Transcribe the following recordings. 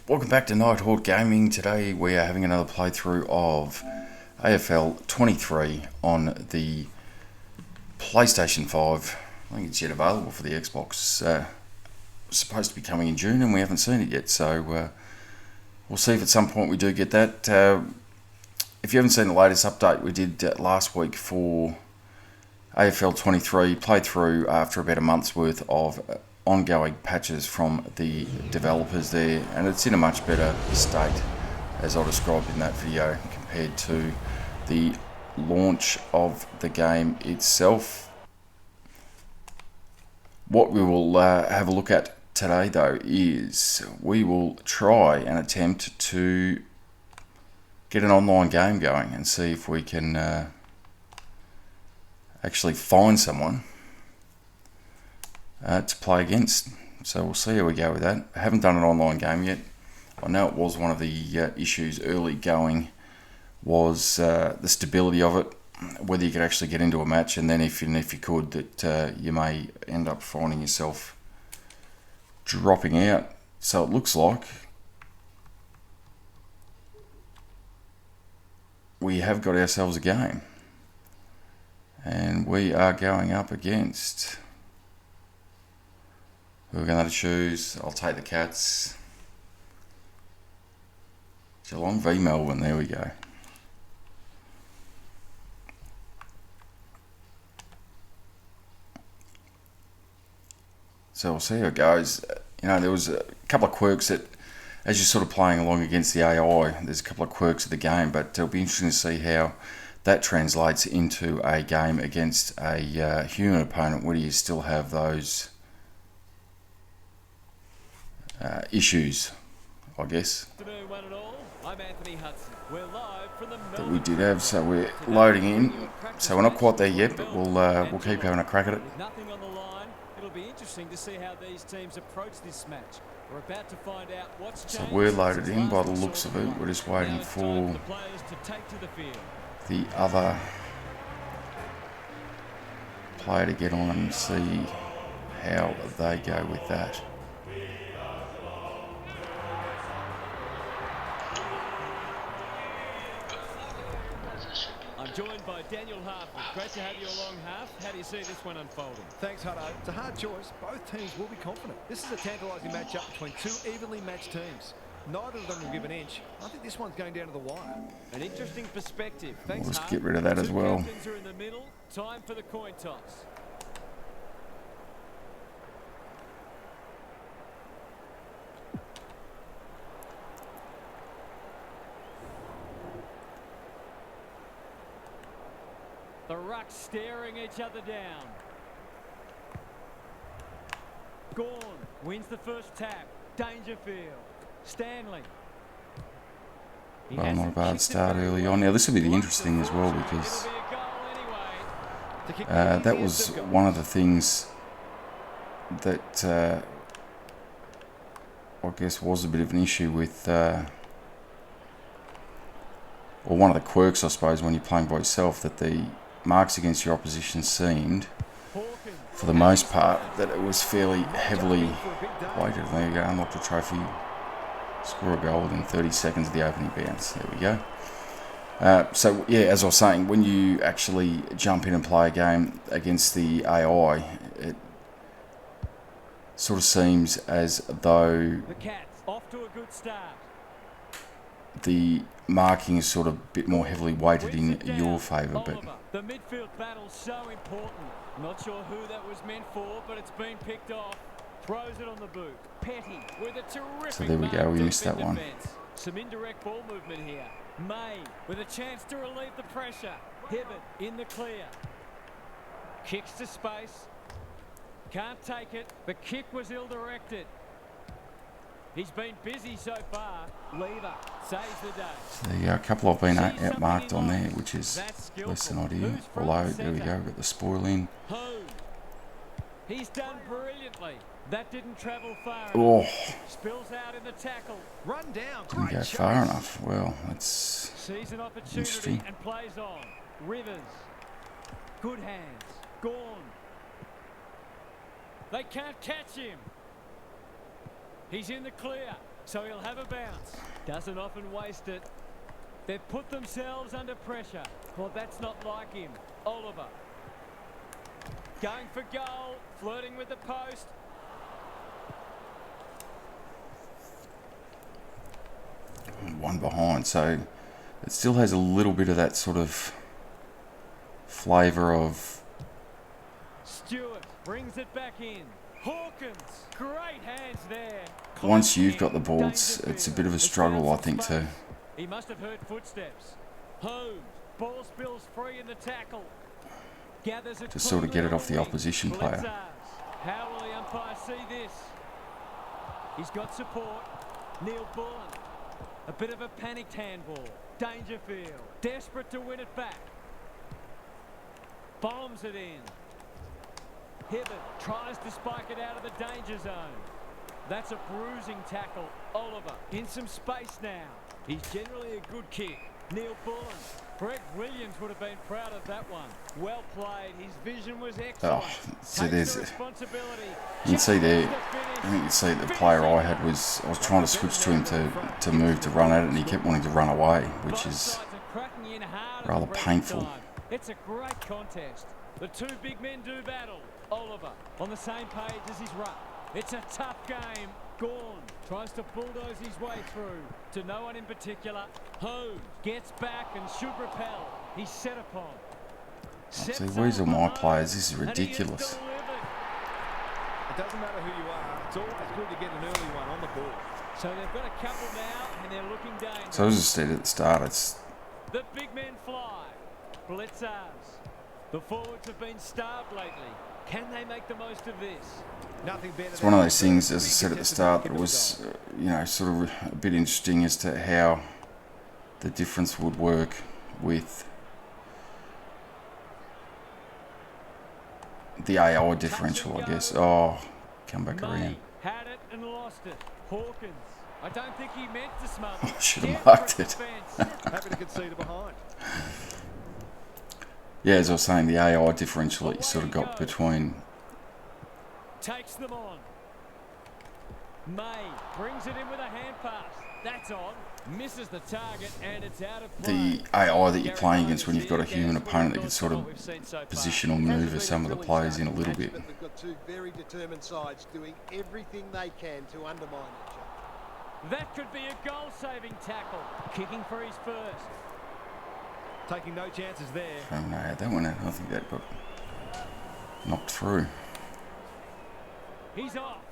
Welcome back to Nighthawk Gaming. Today we are having another playthrough of AFL 23 on the PlayStation 5. I think it's yet available for the Xbox. It's supposed to be coming in June and we haven't seen it yet, so we'll see if at some point we do get that. If you haven't seen the latest update we did last week for AFL 23, playthrough after about a month's worth of ongoing patches from the developers there, and it's in a much better state as I described in that video compared to the launch of the game itself. What we will have a look at today though is we will try and attempt to get an online game going and see if we can actually find someone to play against. So we'll see how we go with that. I haven't done an online game yet. I know it was one of the issues early going was the stability of it, whether you could actually get into a match, and then if you could, that you may end up finding yourself dropping out. So it looks like we have got ourselves a game, and we are going up against, who we're going to choose. I'll take the Cats. Geelong v Melbourne, there we go. So we'll see how it goes. You know, there was a couple of quirks that, as you're sort of playing along against the AI, there's a couple of quirks of the game, but it'll be interesting to see how that translates into a game against a human opponent, where you still have those issues, I guess, that we did have. So we're loading in. So we're not quite there yet, but we'll keep having a crack at it. Nothing on the line. It'll be interesting to see how these teams approach this match. We're about to find out what's changed. So we're loaded in by the looks of it. We're just waiting for the other player to get on and see how they go with that. I'm joined by Daniel Hartford. Great to have you along, Harf. How do you see this one unfolding? Thanks, Hutto. It's a hard choice. Both teams will be confident. This is a tantalising matchup between two evenly matched teams. Neither of them will give an inch. I think this one's going down to the wire. An interesting perspective. Thanks, We'll just Harf. get rid of that as well. Two captains are in the middle. Time for the coin toss. The rucks staring each other down. Gorn wins the first tap. Dangerfield. Stanley. Well, not a bad start early on. Now this will be the interesting as well, because that was one of the things that I guess was a bit of an issue with, or one of the quirks, I suppose, when you're playing by yourself, that the marks against your opposition seemed, for the most part, that it was fairly heavily weighted. There you go, unlock the trophy, score a goal within 30 seconds of the opening bounce. There we go. So yeah, as I was saying, when you actually jump in and play a game against the AI, it sort of seems as though the Cats off to a good start. The marking is sort of a bit more heavily weighted in your favour, but the midfield battle's so important. Not sure who that was meant for, but it's been picked off. Throws it on the boot. Petty with a terrific. So there we go. We missed that one. Some indirect ball movement here. May with a chance to relieve the pressure. Hibbert in the clear. Kicks to space. Can't take it. The kick was ill-directed. He's been busy so far. Lever saves the day. So there you go. A couple I've been outmarked on there, which is less than ideal. Below, there we go. Got the spoil in. He's done brilliantly. That didn't travel far. Oh, Spills out in the tackle. Run down. Didn't go far enough. Well, that's sees an opportunity interesting. And plays on. Rivers. Good hands. Gorn. They can't catch him. He's in the clear. So he'll have a bounce. Doesn't often waste it. They've put themselves under pressure. Well, that's not like him. Oliver. Going for goal. Flirting with the post. One behind, so it still has a little bit of that sort of flavour of... Stewart brings it back in. Hawkins, great hands there. Once you've got the ball, it's a bit of a struggle, I think, to... He must have heard footsteps. Holmes, ball spills free in the tackle. Gathers it to sort of get it off the opposition player. How will the umpire see this? He's got support. Neil Bullen. A bit of a panicked handball. Dangerfield, desperate to win it back. Bombs it in. Hibbert tries to spike it out of the danger zone. That's a bruising tackle. Oliver in some space now. He's generally a good kick. Neil Bullen. Brett Williams would have been proud of that one. Well played. His vision was excellent. Oh, so there's... You can see there, I think you can see the player I had was... I was trying to switch to him to move to run at it, and he kept wanting to run away, which is rather painful. It's a great contest. The two big men do battle. Oliver on the same page as his run. It's a tough game. Gorn tries to bulldoze his way through to no one in particular. Holmes gets back and should repel. He's set upon. See, where's all my players? This is ridiculous. It doesn't matter who you are. It's always good to get an early one on the ball. So they've got a couple now, and they're looking dangerous. So as I said at the start, it's... The big men fly. Blitzers. The forwards have been starved lately. Can they make the most of this? It's one of those things, as I said at the start, that was, you know, sort of a bit interesting as to how the difference would work with the AI differential, I guess. Oh, come back around. Had it and lost it. Hawkins. I don't think he meant to smother. I should have marked it. Happy to concede it behind. Yeah, as I was saying, the AI differential that you sort of got between... Takes them on. May brings it in with a hand pass. That's on. Misses the target and it's out of play. The AI that you're playing against when you've got a human opponent that can sort of position or maneuver some of the players in a little bit. We've got two very determined sides doing everything they can to undermine each other. That could be a goal-saving tackle. Kicking for his first. Taking no chances there. Oh no, that one, I think that got knocked through. He's off.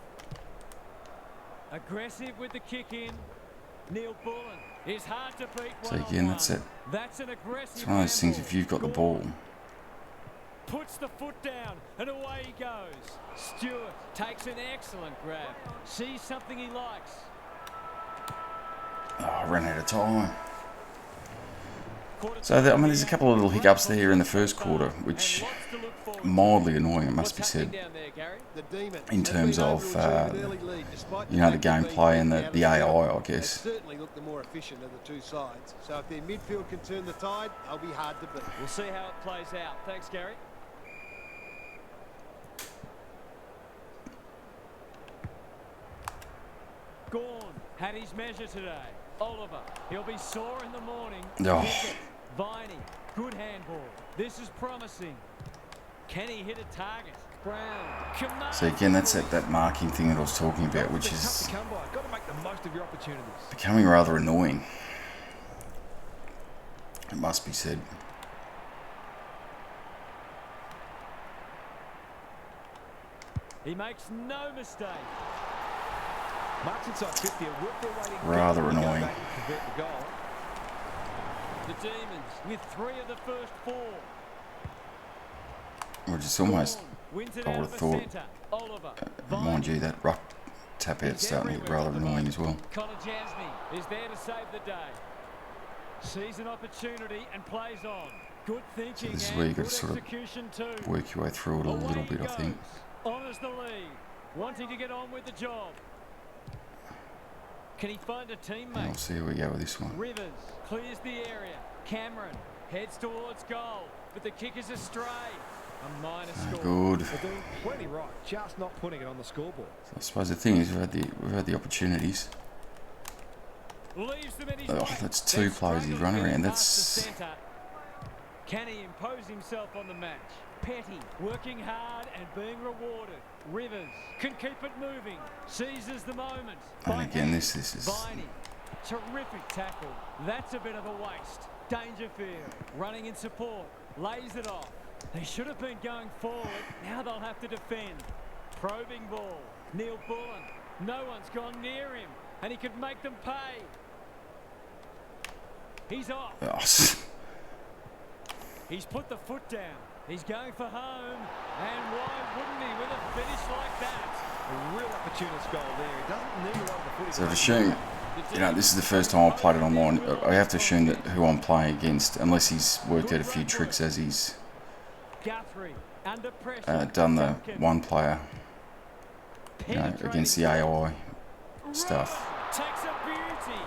Aggressive with the kick in. Neil Bullen is hard to beat. So again, that's it. That's an aggressive. It's one of those things, if you've got the ball. Puts the foot down and away he goes. Stewart takes an excellent grab. Sees something he likes. Oh, I ran out of time. So, I mean, there's a couple of little hiccups there in the first quarter, which mildly annoying, it must be said, in terms of, you know, the gameplay and the AI, I guess. Certainly look the more efficient of the two sides. So if their midfield can turn the tide, they'll be hard to beat. We'll see how it plays out. Thanks, Gary. Gorn had his measure today. Oliver, he'll be sore in the morning. Oh. Viney, good handball. This is promising. Can he hit a target? Brown. So again, that's that marking thing that I was talking about, which is Got to make the most of your opportunities. becoming rather annoying. It must be said. He makes no mistake. Marks inside 50, Rather annoying. The Demons with 3 of the first 4. Which is almost, I would have thought, mind you, that ruck tap out starting to get rather annoying as well. Connor Jasny is there to save the day. Sees an opportunity and plays on. Good thinking. So this is where you've got to sort of work your way through it a little bit, I think. Honours the lead, wanting to get on with the job. Can he find a teammate? And we'll see how we go with this one. Rivers clears the area. Cameron heads towards goal, but the kick is astray. A minor score. Good. They're doing plenty right, just not putting it on the scoreboard. So I suppose the thing is we've had the opportunities. Leaves them in his Oh, way. that's two They're players he's struggling run around. getting past the That's... centre. Can he impose himself on the match? Petty, working hard and being rewarded. Rivers can keep it moving. Seizes the moment. And again, this is... Viney, terrific tackle. That's a bit of a waste. Dangerfield, running in support. Lays it off. They should have been going forward. Now they'll have to defend. Probing ball. Neil Bullen. No one's gone near him. And he could make them pay. He's off. Oh, He's put the foot down. He's going for home. And why wouldn't he with a finish like that? A real opportunist goal there. He doesn't need a lot of the footage. so to assume, you know, this is the first time I've played it online. I have to assume that who I'm playing against, unless he's worked out a few tricks as he's Guthrie, under pressure. done the Duncan. one player, you know, Penetrating against the AI stuff, Takes a beauty.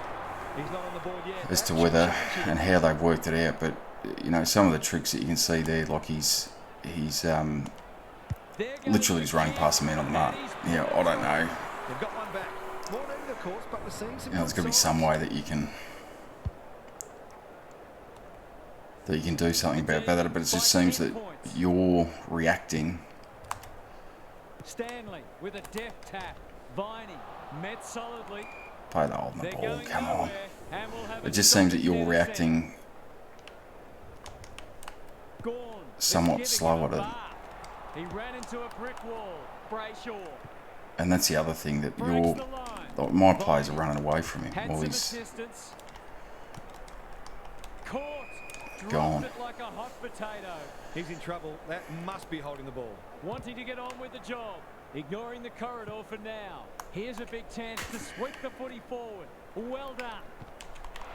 He's not on the board yet. as to whether and how they've worked it out. But you know, some of the tricks that you can see there, like he's literally just running past the man on the mark. Yeah, I don't know. They've got one back. More needed, of course, but we're seeing some. You know, there's got to be some way that you can do something about that. But it just seems that you're reacting. Stanley with a deft tap. Viney met solidly. Play the hold in the They're ball. going Come on. nowhere, and we'll have It just seems that you're stoppage reacting Gorn, somewhat it's slower giving to, him a bar. He ran into a brick wall. Brayshaw and that's the other thing that breaks you're. the line. Like, my players are running away from him Had while some he's assistance. Caught. Dropped Gone. it like a hot potato. He's in trouble. That must be holding the ball. Wanting to get on with the job. Ignoring the corridor for now. Here's a big chance to sweep the footy forward. Well done.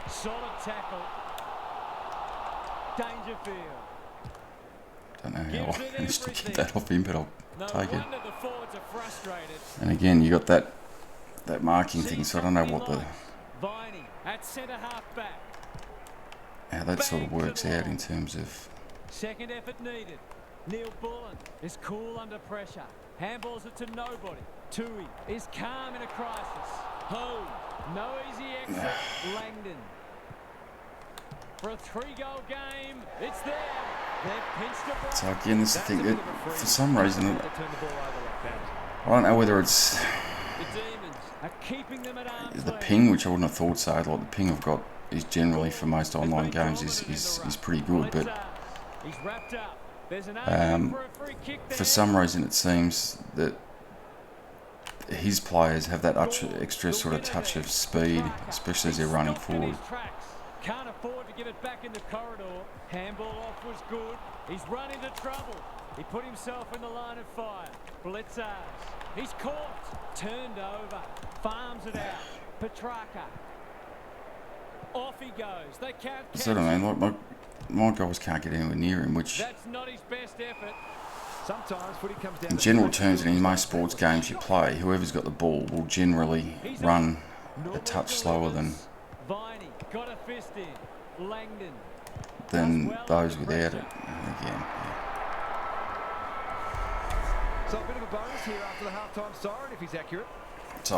Solid tackle. Dangerfield. don't know how Gives I it managed to get everything. that off him, but I'll No take it. wonder the forwards are frustrated. And again, you got that marking thing, so I don't know what the Viney at centre half back. how that sort of works out in terms of. Second effort needed. Neil Bullen is cool under pressure. Handballs it to nobody. Tui is calm in a crisis. Home. No easy exit. Langdon. For a 3-goal game, it's there. They've pinched a break. So again, this is the That's thing a that bit of a for freeze. some reason They turn the ball over like that. I don't know whether it's The Demons are keeping them at arm's the length. ping, which I wouldn't have thought so. Like the ping I've got is generally for most online games is pretty good, but He's wrapped up. There's an argument for a free kick there. for some reason it seems that his players have that extra sort of touch of speed, especially as they're running forward. Can't afford to give it back in the corridor. Handball off was good. He's run into trouble. He put himself in the line of fire. Blitzers. He's caught. Turned over. Farms it out. Petrarca. Off he goes. They can't catch So I him. mean, like my guys can't get anywhere near him, which That's not his best effort. Sometimes footy comes down in to general the terms and in most sports games you play, whoever's got the ball will generally run a touch slower than Viney got a fist in. Langdon. those without it. And again, So a bit of a bonus here after the halftime siren if he's accurate. so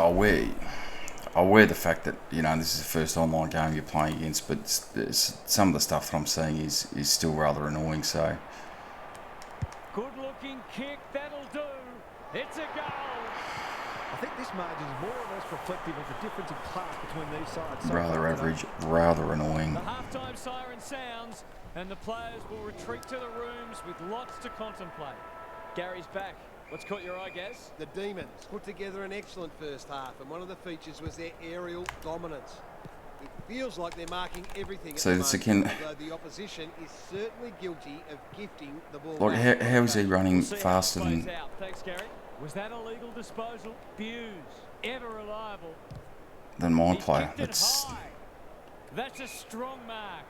I wear the fact that, you know, this is the first online game you're playing against, but some of the stuff that I'm seeing is still rather annoying. So Good-looking kick. That'll do. It's a goal. I think this margin is more or less reflective of the difference in class between these sides. So rather far today. average, rather annoying. The halftime siren sounds, and the players will retreat to the rooms with lots to contemplate. Gary's back. What's caught your eye, Gaz? The Demons put together an excellent first half, and one of the features was their aerial dominance. It feels like they're marking everything. So at the it's moment, again- although the opposition is certainly guilty of gifting the ball. Like back. how is he running We'll see how it faster plays than out. Thanks, Gary. Was that a legal disposal? Buse, ever reliable. my He player? kicked it That's high. That's a strong mark.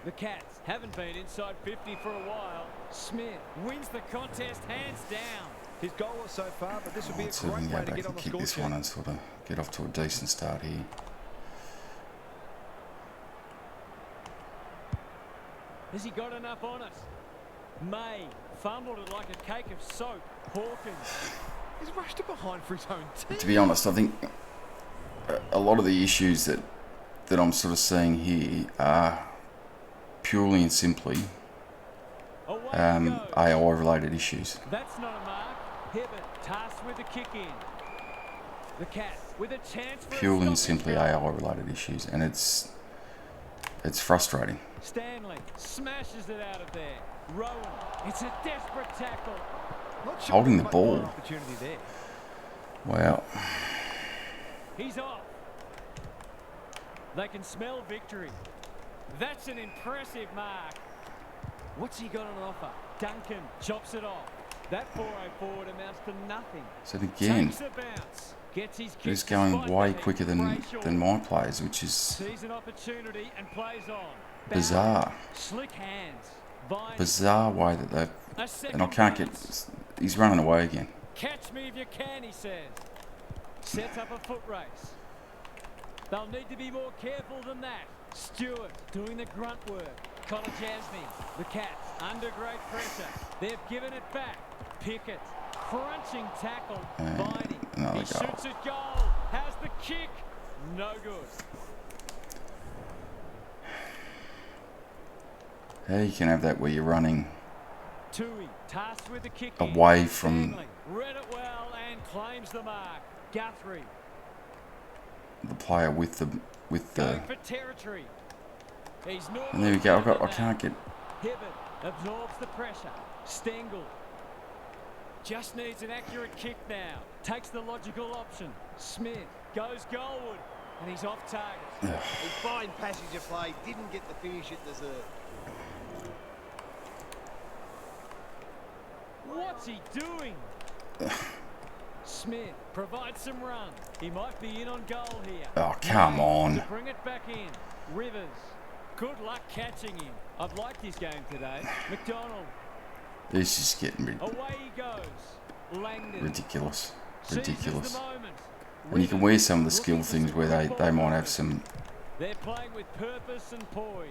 The Cats haven't been inside 50 for a while. Smith wins the contest hands down. His goal was so far, but this would be a let's see if we great can way go to back get on and the kick score this sheet. one and sort of get off to a decent start here. Has he got enough on it? May fumbled it like a cake of soap. Hawkins. He's rushed it behind for his own team. To be honest, I think a lot of the issues that I'm sort of seeing here are purely and simply AI related issues. That's not a mark. Hibbert tasked with the kick in. The Cat with a chance for Purely a and simply stoppage AI goal. related issues, and it's frustrating. Stanley smashes it out of there. Rowan, it's a desperate tackle. Not sure Holding there's the much more ball. opportunity there. Wow. He's off. They can smell victory. That's an impressive mark. What's he got on offer? Duncan chops it off. That 4-0 forward amounts to nothing. So again, Takes a bounce. Gets his kick he's going despite way the heat. quicker than my players, which is Sees an opportunity and plays on. bizarre. Slick hands. Vine. Bizarre way that they've... A second And I can't get... bounce. He's running away again. Catch me if you can, he says. Sets up a foot race. They'll need to be more careful than that. Stewart doing the grunt work. Connor Jasny, the Cats, under great pressure. They've given it back. Pickett, crunching tackle. Viney, another he goal. shoots it goal. Has the kick. No good. How you can have that where you're running Tui tasked with the kick away from Stanley read it well and claims the mark. Guthrie the player with the going for territory. He's not. and there we go. I can't get... Hibbert absorbs the pressure. Stengel just needs an accurate kick now. Takes the logical option. Smith goes goalward and he's off target. A fine passage of play, didn't get the finish it deserved. What's he doing? Smith provides some run. He might be in on goal here. Oh, come on. To bring it back in. Rivers. Good luck catching him. I've liked his game today. McDonald. This is getting Away he goes. Langdon. ridiculous. Seizes Ridiculous. the moment. And you can wear some of the skill things where they might have some... They're playing with purpose and poise.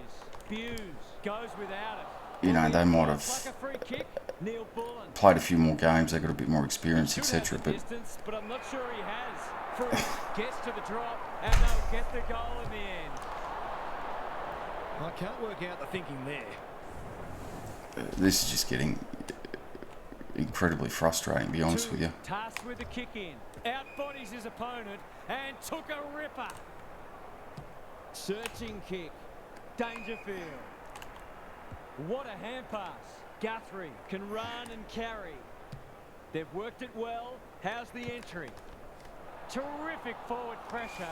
Hughes goes without it. You know, they might have Like a free kick. Neil Bullen. played a few more games, they got a bit more experience, Should etc. have the But distance, but I'm not sure he has. Fruit gets to the drop and they'll get the goal in the end. I can't work out the thinking there. this is just getting incredibly frustrating, to be honest with you. Tasked with the kick in. Outbodies his opponent and took a ripper. Searching kick. Dangerfield. What a hand pass. Guthrie can run and carry. They've worked it well. How's the entry? Terrific forward pressure.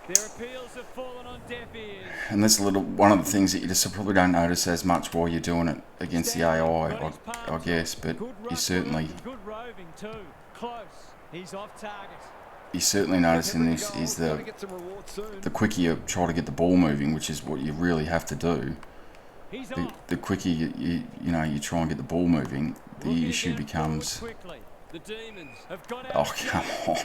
Their appeals have fallen on deaf ears. And that's one of the things that you just probably don't notice as much while you're doing it against the AI, I guess. But you certainly Close. He's off target. you certainly notice in this is the quicker you try to get the ball moving, which is what you really have to do. He's off. The quicker you try and get the ball moving, the issue becomes... The Demons have got Oh, out. come on.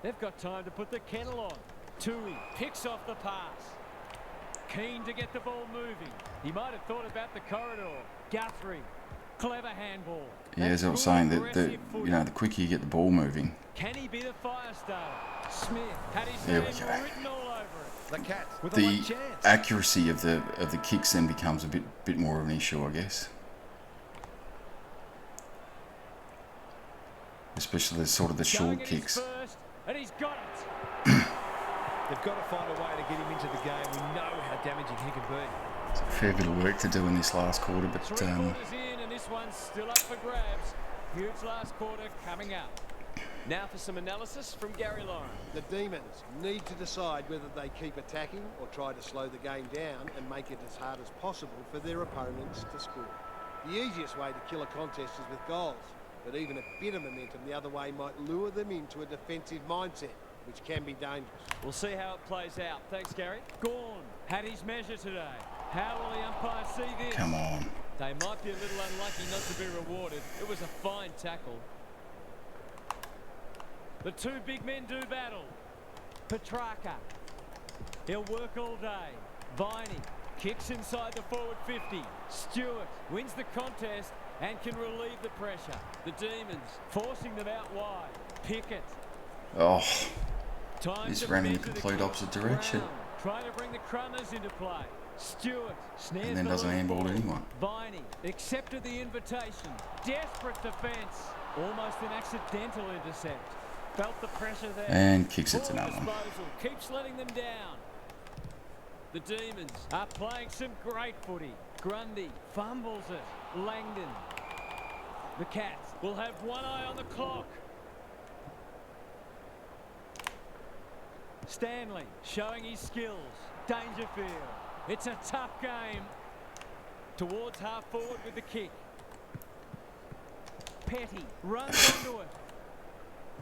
They've got time to put the kennel on. Tui picks off the pass. Keen to get the ball moving. He might have thought about the corridor. Guthrie, clever handball. Yeah, as I was saying, the quicker you get the ball moving... Can he be the fire starter? Smith had his There name we go. written all over it. The Cats with a late The chance. accuracy of the kicks then becomes a bit more of an issue, I guess. Especially the sort of the short Going at his kicks. first, and he's got it. They've got to find a way to get him into the game. We know how damaging he can be. It's a fair bit of work to do in this last quarter, but 3 quarters in, and this one's still up for grabs. Huge last quarter coming up. Now for some analysis from Gary Lauren. The Demons need to decide whether they keep attacking or try to slow the game down and make it as hard as possible for their opponents to score. The easiest way to kill a contest is with goals, but even a bit of momentum the other way might lure them into a defensive mindset, which can be dangerous. We'll see how it plays out. Thanks, Gary. Gorn had his measure today. How will the umpire see this? come on. They might be a little unlucky not to be rewarded. It was a fine tackle. The two big men do battle. Petrarca. He'll work all day. Viney kicks inside the forward 50. Stewart wins the contest and can relieve the pressure. The Demons forcing them out wide. Pickett. Oh, Time he's to ran in the measure complete kick. opposite direction. Brown trying to bring the Crummers into play. Stewart snares And then the doesn't loose handball ball. anyone. Viney accepted the invitation. Desperate defence. Almost an accidental intercept. Felt the pressure there. And kicks it to Poor no one. disposal. Keeps letting them down. The Demons are playing some great footy. Grundy fumbles it. Langdon. The Cats will have one eye on the clock. Stanley showing his skills. Dangerfield. It's a tough game. Towards half forward with the kick. Petty runs onto it.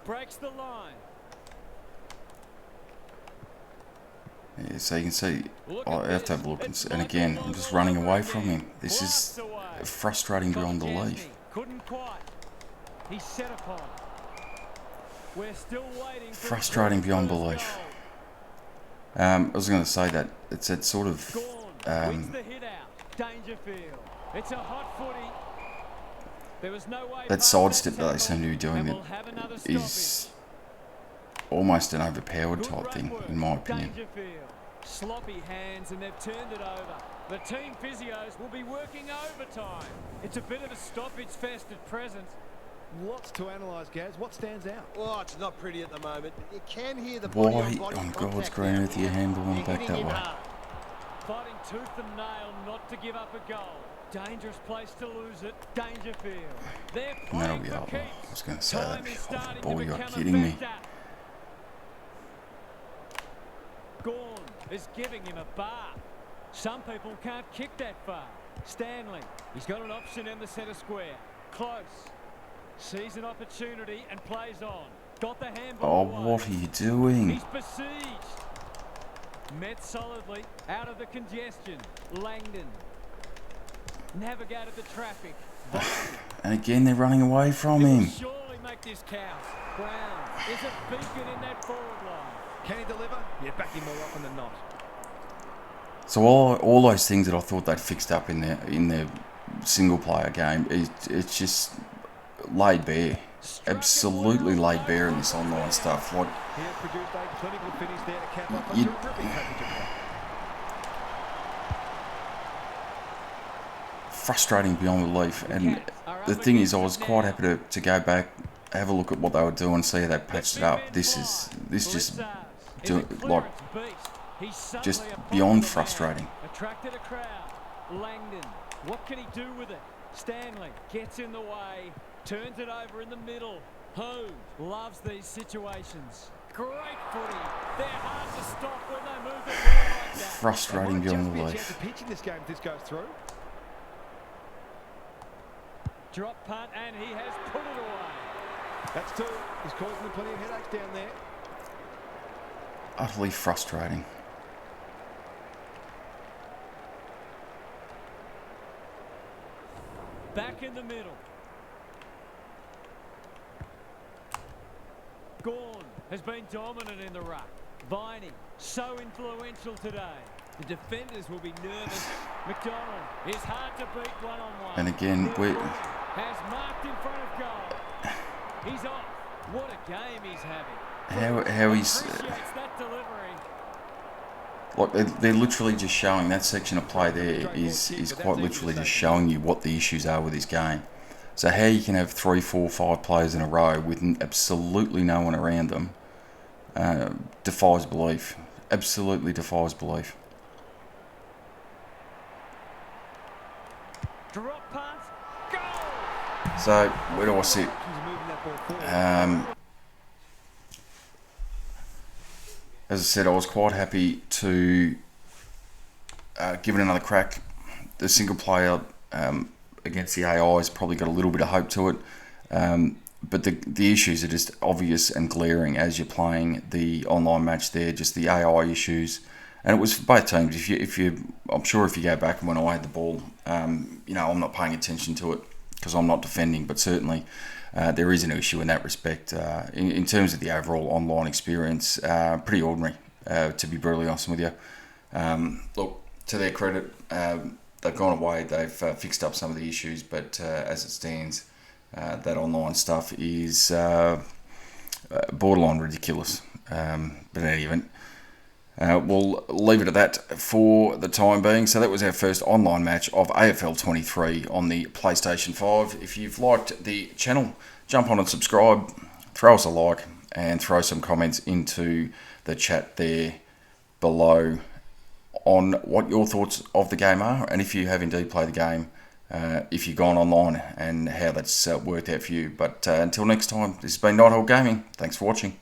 Breaks the line. Yeah, so you can see, Look I at have to have a look. And again, I'm just running away from him. This is frustrating beyond belief. Couldn't quite. He's set upon. We're still waiting for Frustrating the beyond first belief. goal. I was going to say that it's that sort of Gorn wins the hit out. Dangerfield. It's a hot footy. There was no way that past sidestep that they tackle, seem to be doing and that we'll have another is stoppage. almost an overpowered Good type run thing, work. in my opinion. Dangerfield. Sloppy hands and they've turned it over. The team physios will be working overtime. It's a bit of a stoppage fest at present. Lots to analyse, Gaz. What stands out? Oh, it's not pretty at the moment, but you can hear the body Why on body on God's contact green now. earth are you handballing They're back hitting that him way? hard. Fighting tooth and nail not to give up a goal. Dangerous place to lose it. Dangerfield. They're And that'll playing be for up. I keeps. was going to say Time that'd be is off the starting ball. to You're become a kidding me. factor. Gorn is giving him a bar. Some people can't kick that far. Stanley, he's got an option in the centre square. Close. Sees an opportunity and plays on. Got the handball Oh, away. what are you doing? He's besieged. Met solidly out of the congestion. Langdon navigated the traffic. And again, they're running away from He will him. surely make this count. Brown is a beacon in that forward line. Can he deliver? Yeah, back him more often than not. So all those things that I thought they'd fixed up in their single player game, it's just laid bare. Absolutely laid bare in this online stuff. Like, He has produced a clinical finish there to cap off a You- terrific package of play. frustrating beyond belief. And the thing is, I was quite happy to go back, have a look at what they were doing, see how they patched it up. This just just beyond frustrating. Attracted a crowd. Langdon, what can he do with it? Stanley gets in the way, turns it over in the middle. Holmes loves these situations. Great footy. They're hard to stop when they move the ball like that. Frustrating beyond Just be a chance belief. of pitching this game if this goes through. Drop punt and he has put it away. That's two. He's causing them plenty of headaches down there. Utterly frustrating. Back in the middle. Gorn has been dominant in the ruck. Viney, so influential today. The defenders will be nervous. McDonald is hard to beat one-on-one. And again, Has marked in front of goal. He's off. What a game he's having. how he's Appreciates that delivery. like they're literally just showing that section of play there is quite literally just showing you what the issues are with this game. So how you can have 3, 4, 5 players in a row with absolutely no one around them defies belief. Absolutely defies belief. Drop pass. Goal. So where do I sit? He's moving that ball forward. As I said, I was quite happy to give it another crack. The single player against the AI has probably got a little bit of hope to it. But the issues are just obvious and glaring as you're playing the online match there, just the AI issues. And it was for both teams. I'm sure if you go back and when I had the ball, I'm not paying attention to it because I'm not defending, but certainly there is an issue in that respect. In terms of the overall online experience, pretty ordinary, to be brutally honest with you. Look, to their credit, they've gone away, they've fixed up some of the issues, but as it stands, that online stuff is borderline ridiculous. But in any event, we'll leave it at that for the time being. So that was our first online match of AFL 23 on the PlayStation 5. If you've liked the channel, jump on and subscribe, throw us a like, and throw some comments into the chat there below on what your thoughts of the game are, and if you have indeed played the game, if you've gone online, and how that's worked out for you. But until next time, this has been Nighthawk Gaming. Thanks for watching.